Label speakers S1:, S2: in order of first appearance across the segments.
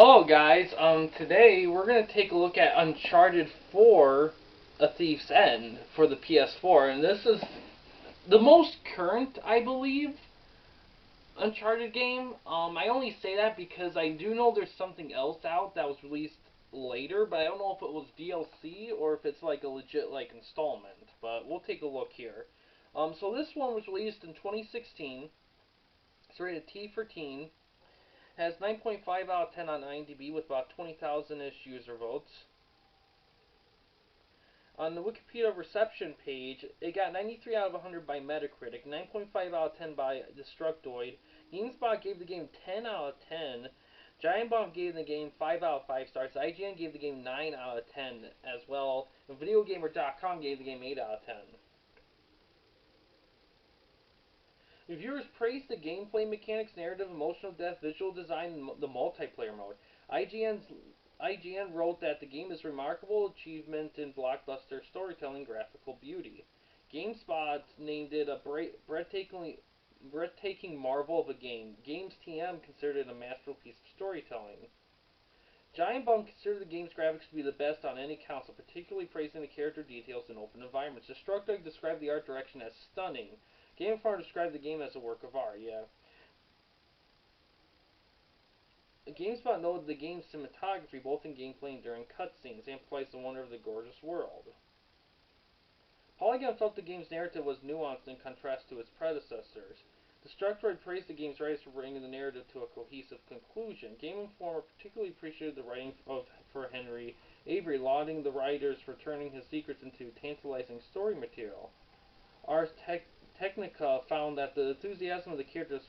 S1: Hello guys, today we're going to take a look at Uncharted 4, A Thief's End for the PS4, and this is the most current, I believe, Uncharted game. I only say that because I do know there's something else out that was released later, but I don't know if it was DLC or if it's like a legit like installment, but we'll take a look here. So this one was released in 2016, it's rated T for teen, has 9.5 out of 10 on IMDb with about 20,000-ish user votes. On the Wikipedia reception page, it got 93 out of 100 by Metacritic, 9.5 out of 10 by Destructoid. GameSpot gave the game 10 out of 10. Giant Bomb gave the game 5 out of 5 stars. IGN gave the game 9 out of 10 as well. And VideoGamer.com gave the game 8 out of 10. Reviewers praised the gameplay mechanics, narrative, emotional depth, visual design, and the multiplayer mode. IGN wrote that the game is remarkable achievement in blockbuster storytelling, graphical beauty. GameSpot named it a breathtaking marvel of a game. GamesTM considered it a masterpiece of storytelling. Giant Bomb considered the game's graphics to be the best on any console, particularly praising the character details and open environments. Destructoid described the art direction as stunning. Game Informer described the game as a work of art, yeah. GameSpot noted the game's cinematography, both in gameplay and during cutscenes, amplifies the wonder of the gorgeous world. Polygon felt the game's narrative was nuanced in contrast to its predecessors. Destructoid praised the game's writers for bringing the narrative to a cohesive conclusion. Game Informer particularly appreciated the writing for Henry Avery, lauding the writers for turning his secrets into tantalizing story material. Ars Technica found that the enthusiasm of the characters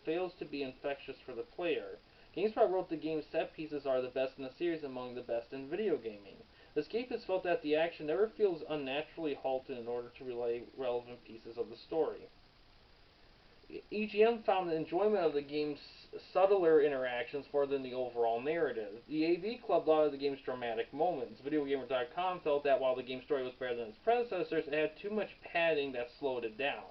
S1: fails to be infectious for the player. GameSpot wrote the game's set pieces are the best in the series, among the best in video gaming. Escapists felt that the action never feels unnaturally halted in order to relay relevant pieces of the story. EGM found the enjoyment of the game's subtler interactions more than the overall narrative. The AV Club lauded the game's dramatic moments. VideoGamer.com felt that while the game's story was better than its predecessors, it had too much padding that slowed it down.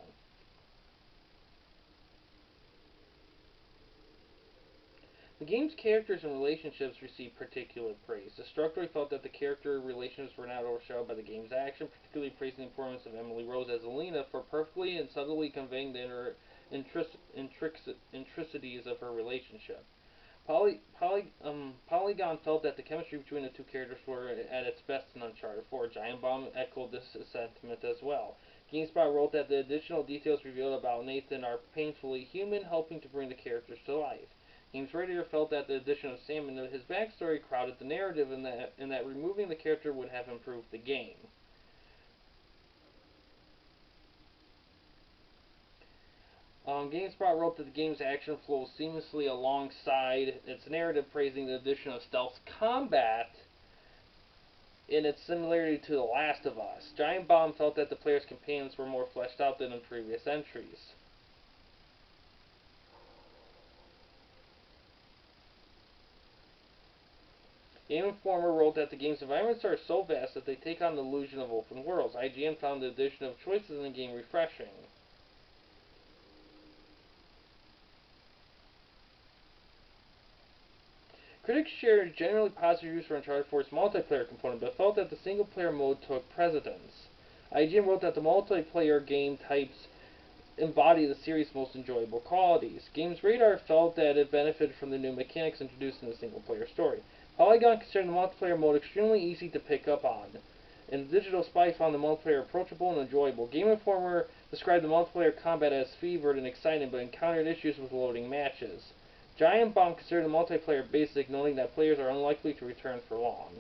S1: The game's characters and relationships received particular praise. Destructoid felt that the character relationships were not overshadowed by the game's action, particularly praising the performance of Emily Rose as Alina for perfectly and subtly conveying the intricacies of her relationship. Polygon felt that the chemistry between the two characters were at its best in Uncharted 4. Giant Bomb echoed this sentiment as well. GameSpot wrote that the additional details revealed about Nathan are painfully human, helping to bring the characters to life. Games Radiator felt that the addition of Sam into his backstory crowded the narrative and that removing the character would have improved the game. GameSpot wrote that the game's action flows seamlessly alongside its narrative, praising the addition of stealth combat in its similarity to The Last of Us. Giant Bomb felt that the player's companions were more fleshed out than in previous entries. Game Informer wrote that the game's environments are so vast that they take on the illusion of open worlds. IGN found the addition of choices in the game refreshing. Critics shared generally positive reviews for Uncharted 4's multiplayer component, but felt that the single-player mode took precedence. IGN wrote that the multiplayer game types embody the series' most enjoyable qualities. Games Radar felt that it benefited from the new mechanics introduced in the single-player story. Polygon considered the multiplayer mode extremely easy to pick up on, and Digital Spy found the multiplayer approachable and enjoyable. Game Informer described the multiplayer combat as fevered and exciting, but encountered issues with loading matches. Giant Bomb considered the multiplayer basic, noting that players are unlikely to return for long.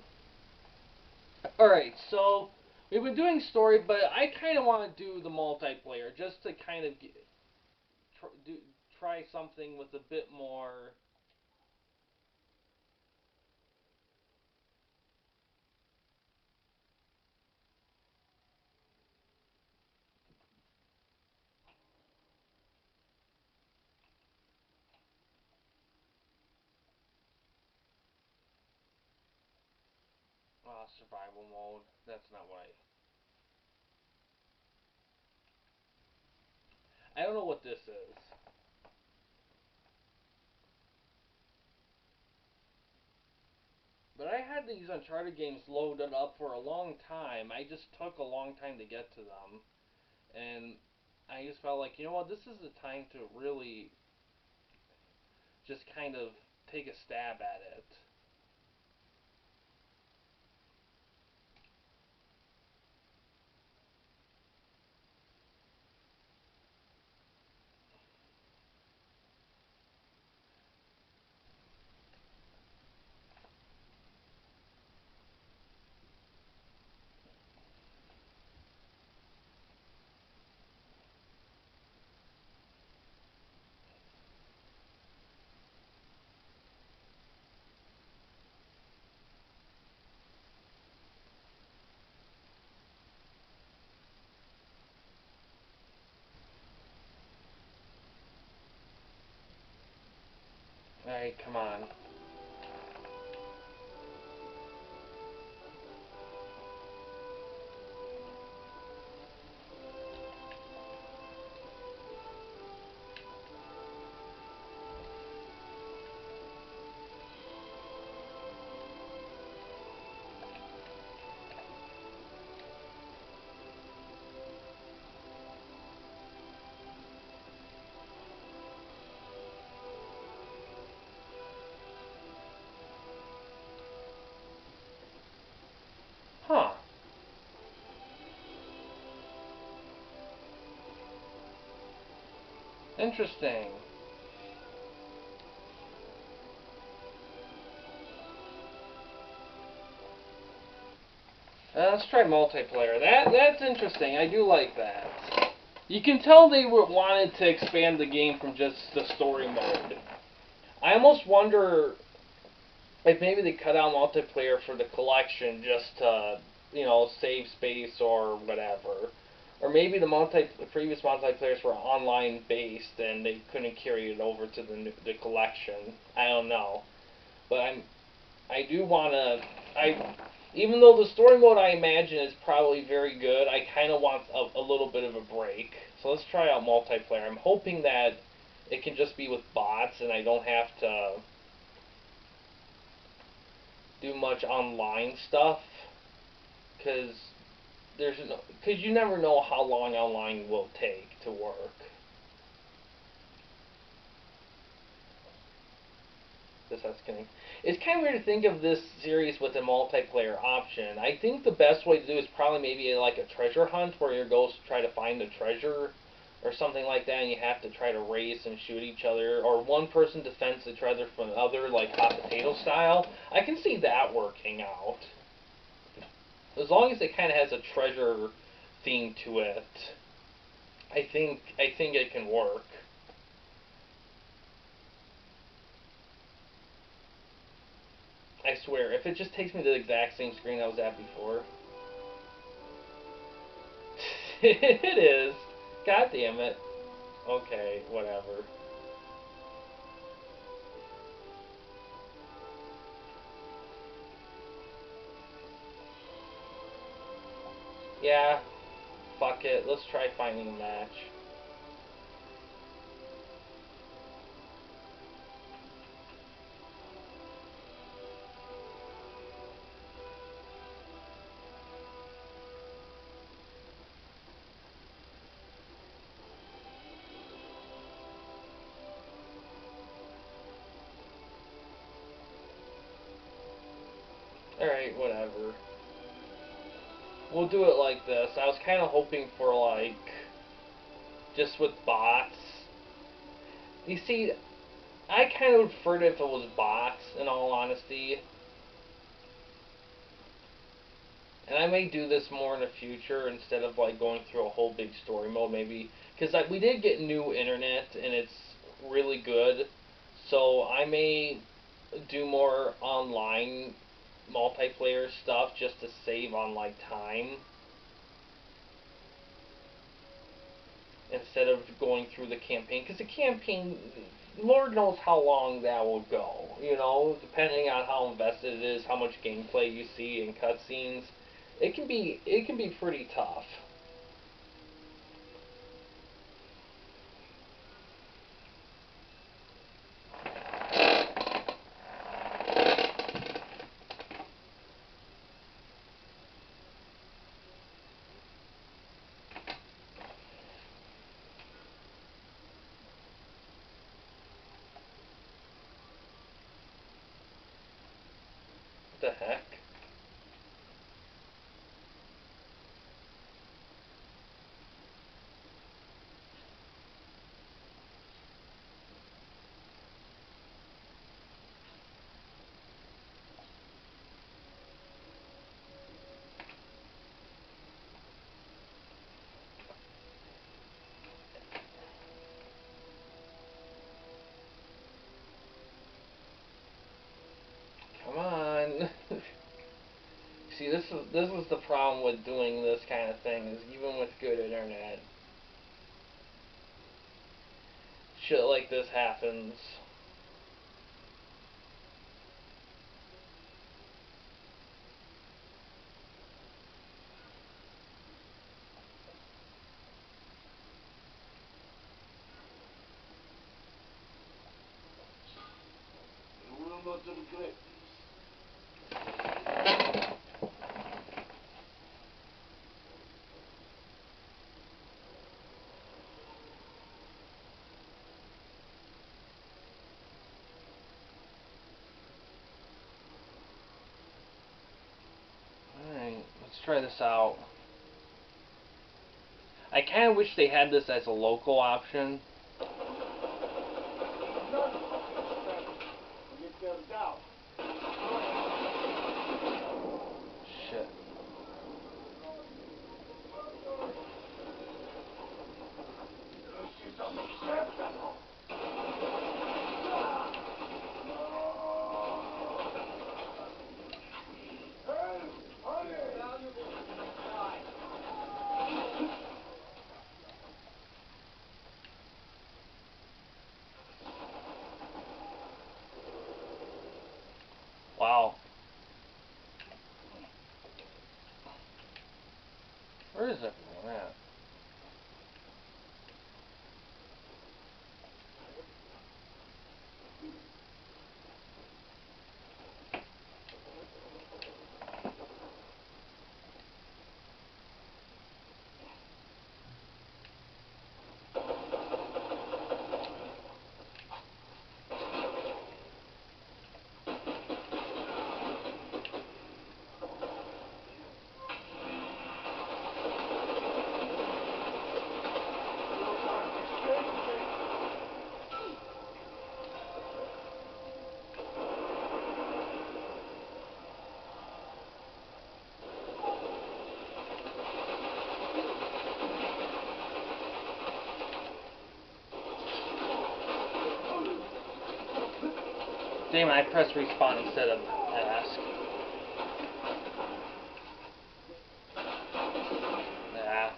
S1: Alright, so we've been doing story, but I kind of want to do the multiplayer, just to kind of try something with a bit more. Survival mode. That's not what I don't know what this is. But I had these Uncharted games loaded up for a long time. I just took a long time to get to them. And I just felt like, you know what, this is the time to really just kind of take a stab at it. Alright, come on. Huh. Interesting. Let's try multiplayer. That's interesting. I do like that. You can tell they wanted to expand the game from just the story mode. I almost wonder if maybe they cut out multiplayer for the collection just to, save space or whatever. Or maybe the previous multiplayers were online based and they couldn't carry it over to the collection. I don't know, but I do wanna I even though the story mode I imagine is probably very good, I kind of want a little bit of a break. So let's try out multiplayer. I'm hoping that it can just be with bots and I don't have to do much online stuff, because you never know how long online will take to work. It's kind of weird to think of this series with a multiplayer option. I think the best way to do is probably maybe like a treasure hunt where you go try to find a treasure or something like that, and you have to try to race and shoot each other, or one person defends the treasure from the other, like hot potato style. I can see that working out. As long as it kind of has a treasure theme to it, I think it can work. I swear, if it just takes me to the exact same screen I was at before. It is. God damn it. Okay, whatever. Yeah, fuck it. Let's try finding a match. Alright, whatever. We'll do it like this. I was kind of hoping for, like, just with bots. You see, I kind of preferred it if it was bots, in all honesty. And I may do this more in the future instead of, like, going through a whole big story mode, maybe. Because we did get new internet, and it's really good. So I may do more online multiplayer stuff just to save on, like, time, instead of going through the campaign. Because the campaign, Lord knows how long that will go. Depending on how invested it is, how much gameplay you see in cutscenes, it can be pretty tough. the heck? Come on. See, this is the problem with doing this kind of thing, is even with good internet, shit like this happens. Alright, let's try this out. I kind of wish they had this as a local option. Shit. Wow. Where is everyone at? Damn, I pressed respawn instead of ask. Nah.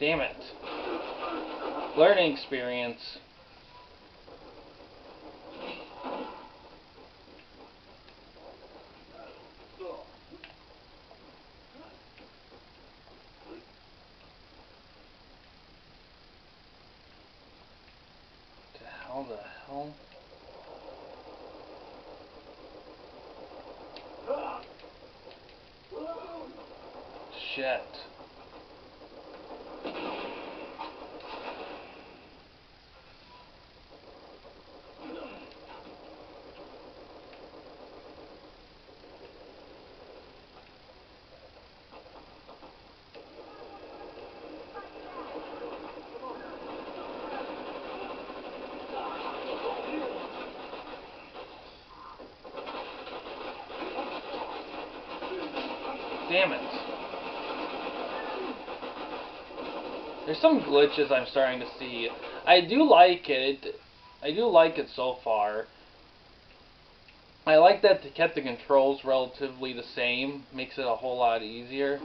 S1: Damn it. Learning experience. How the hell? Shit. Damn it. There's some glitches I'm starting to see. I do like it. I do like it so far. I like that they kept the controls relatively the same. Makes it a whole lot easier.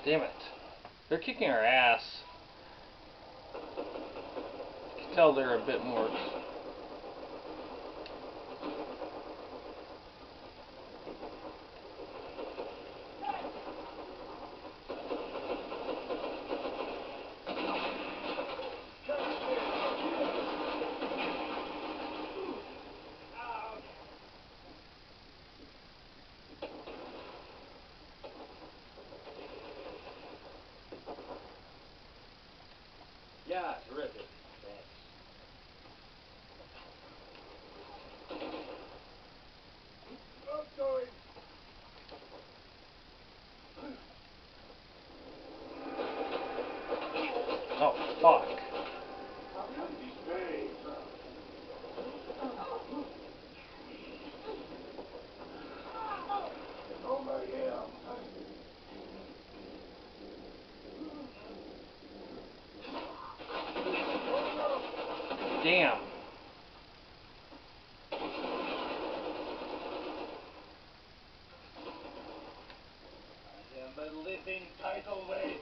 S1: Damn it. They're kicking our ass. tell they're a bit more.
S2: Yeah, terrific. Thanks. I'm going.
S1: Oh, fuck. Damn.
S2: I am a living tidal wave.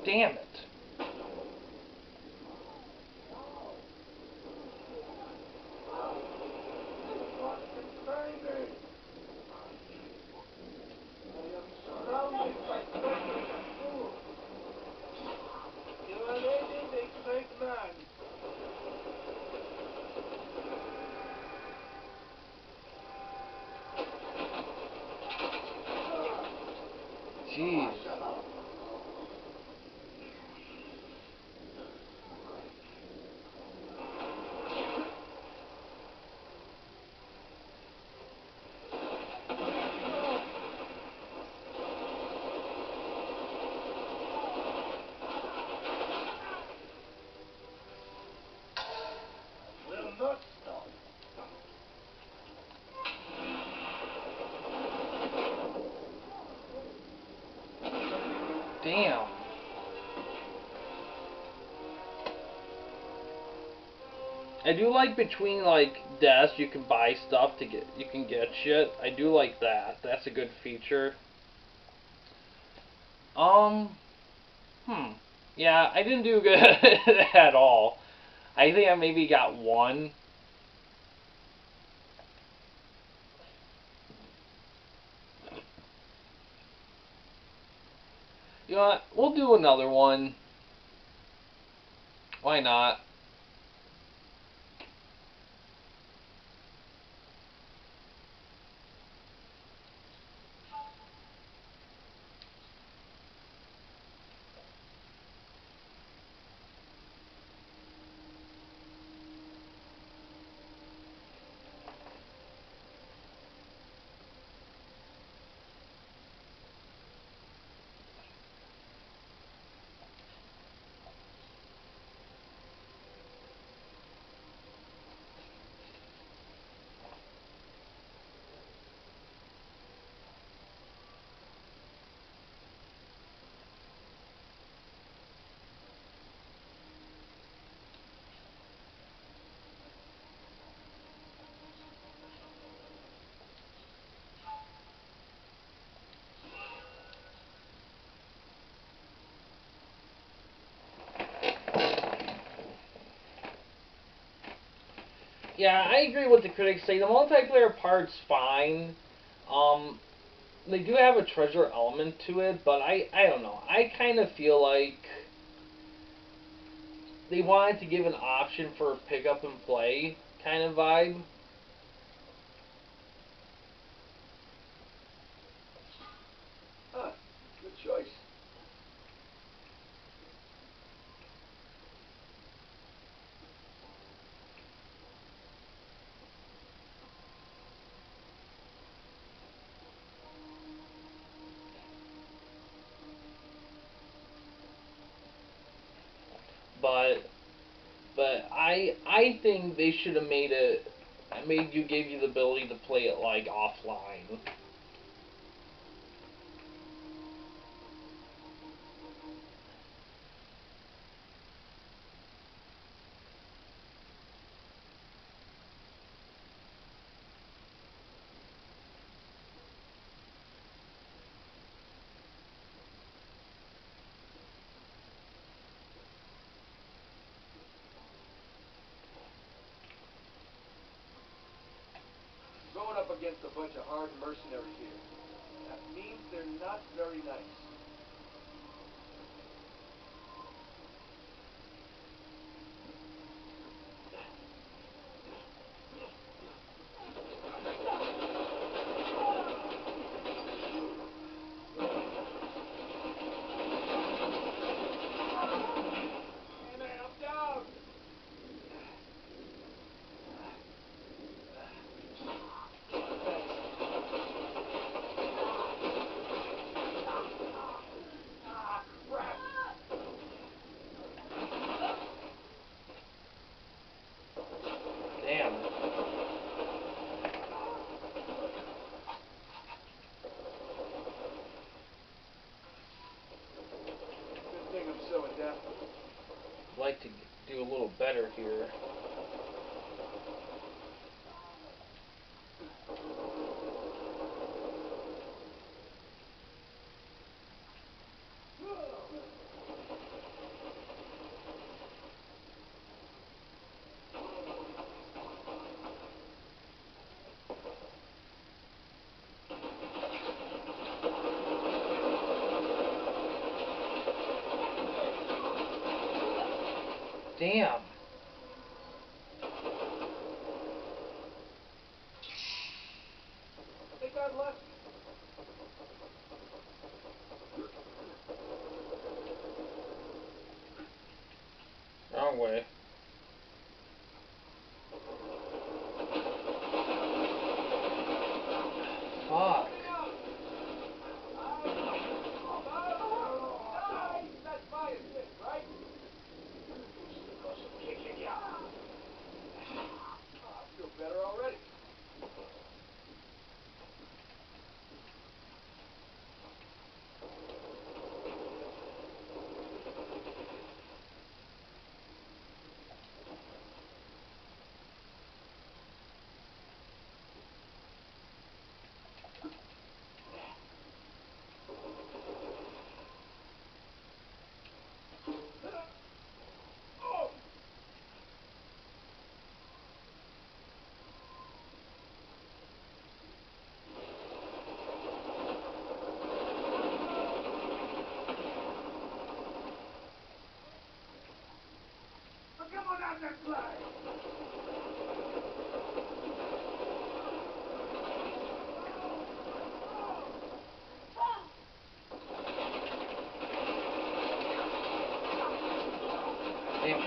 S1: Damn it. Jeez.
S2: Will not stop.
S1: Damn. I do like between like deaths you can buy stuff to get shit. I do like that. That's a good feature. Hmm. Yeah, I didn't do good at all. I think I maybe got one. You know what? We'll do another one. Why not? Yeah, I agree with the critics say. The multiplayer part's fine. Um, they do have a treasure element to it, but I don't know. I kind of feel like they wanted to give an option for pick up and play kind of vibe.
S2: Huh. Good choice.
S1: But I think they should have gave you the ability to play it like offline.
S2: Going up against a bunch of hard mercenaries here. That means they're not very nice. Hey man, I'm down! Ah, crap!
S1: Damn.
S2: Good thing I'm so adept.
S1: I'd like to do a little better here. Damn.
S2: I think I've left.
S1: Wrong way. Fuck.
S2: That's my assist, right? Because of kicking you. Oh, I feel better already. Oh! Come on out there, fly!
S1: Damn.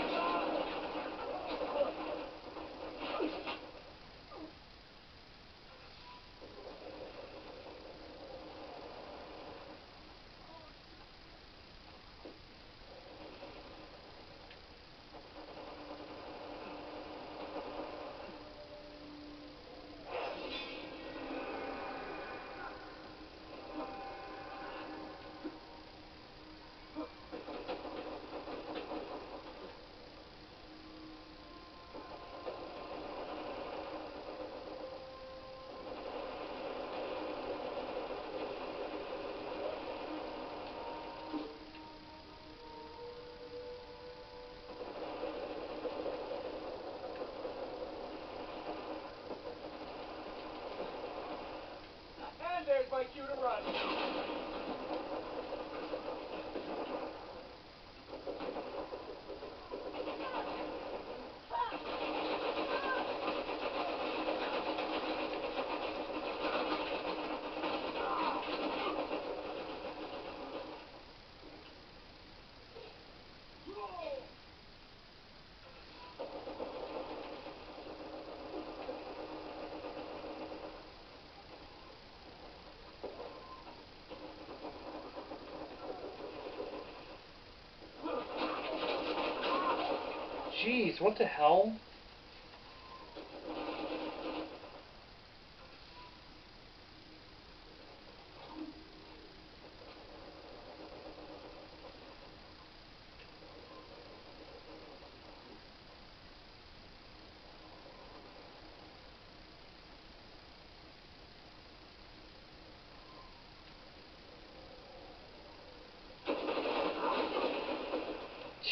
S1: Jeez, what the hell?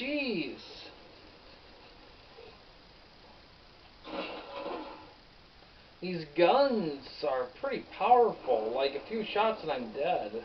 S1: Jeez. These guns are pretty powerful. Like a few shots and I'm dead.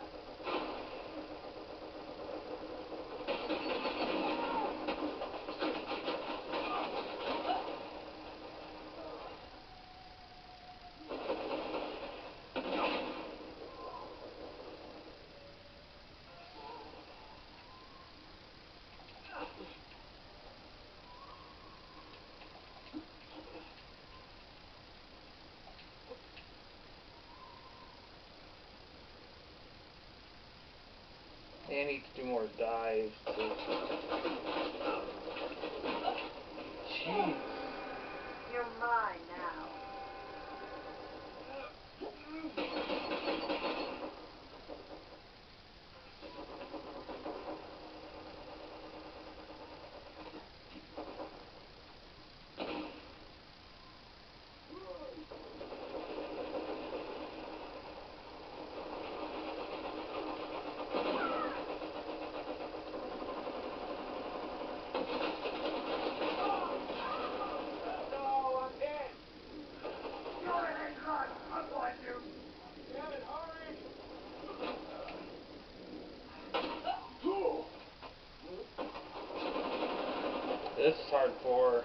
S1: I need to do more dives. Jeez.
S3: You're mine now.
S1: This is hardcore.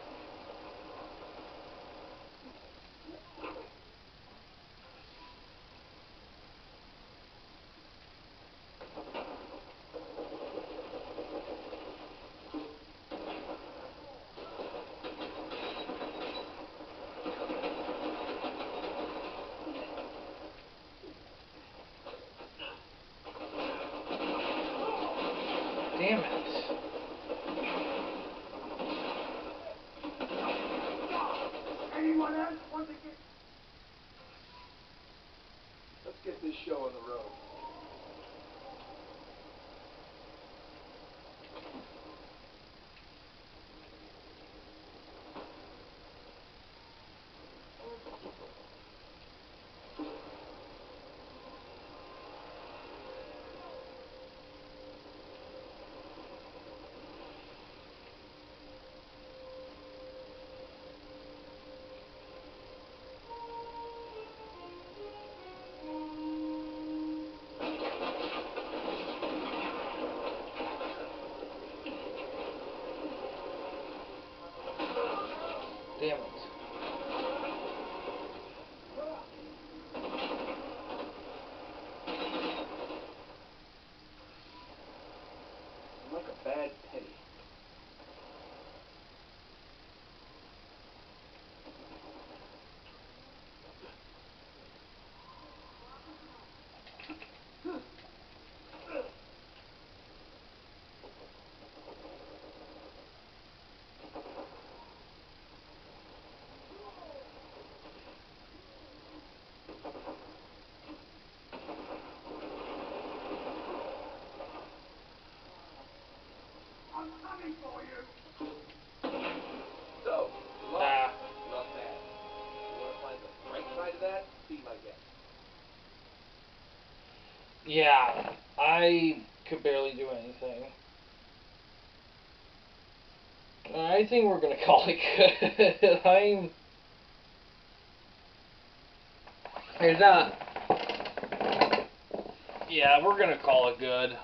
S1: Damn it.
S2: Anyone else want to get... Let's get this show on the road.
S1: Damn it.
S2: I'm like a bad penny. I'm coming for you. So, love that. You want to find the right side of that? Be my guest.
S1: Yeah, I could barely do anything. I think we're gonna call it good. There's Yeah, we're gonna call it good.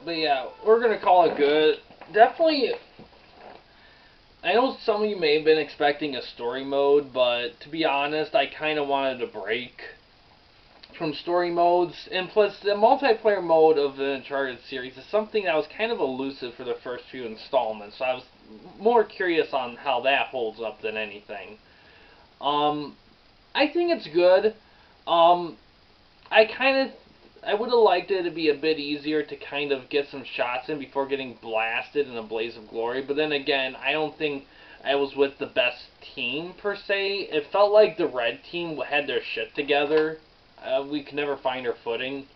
S1: But yeah, we're gonna call it good. Definitely, I know some of you may have been expecting a story mode, but to be honest, I kind of wanted a break from story modes. And plus, the multiplayer mode of the Uncharted series is something that was kind of elusive for the first few installments. So I was more curious on how that holds up than anything. I think it's good. Um, I would have liked it to be a bit easier to kind of get some shots in before getting blasted in a blaze of glory. But then again, I don't think I was with the best team per se. It felt like the red team had their shit together. We could never find our footing.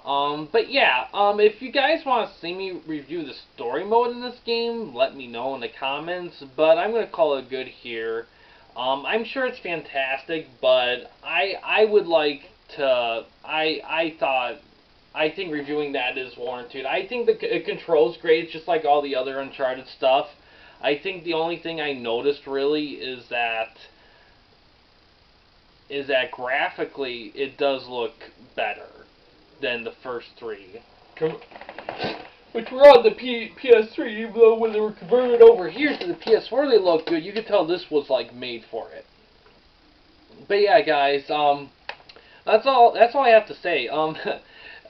S1: But yeah, if you guys want to see me review the story mode in this game, let me know in the comments. But I'm going to call it good here. I'm sure it's fantastic, but I would like to. I think reviewing that is warranted. I think the controls great. It's just like all the other Uncharted stuff. I think the only thing I noticed really is that graphically it does look better than the first three. Which were on the PS3, even though when they were converted over here to the PS4 they look good. You could tell this was like made for it. But yeah, guys, that's all I have to say.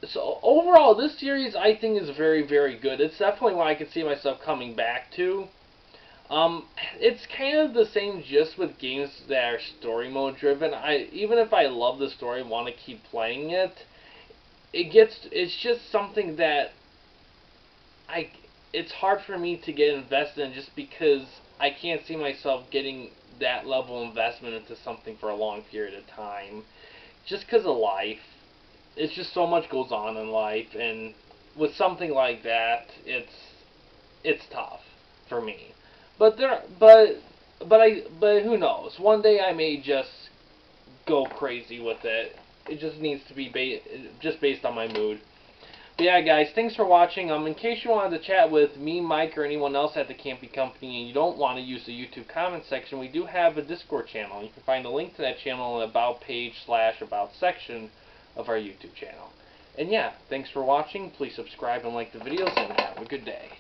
S1: So overall, this series I think is very, very good. It's definitely one I can see myself coming back to. It's kind of the same gist with games that are story mode driven. Even if I love the story and want to keep playing it, it's just something that it's hard for me to get invested in just because I can't see myself getting that level of investment into something for a long period of time. Just because of life. It's just so much goes on in life, and with something like that, it's tough for me. But who knows? One day I may just go crazy with it. It just needs to be just based on my mood. But yeah, guys, thanks for watching. In case you wanted to chat with me, Mike, or anyone else at the Campy Company, and you don't want to use the YouTube comment section, we do have a Discord channel. You can find a link to that channel in the About page / About section of our YouTube channel. And yeah, thanks for watching. Please subscribe and like the videos, and have a good day.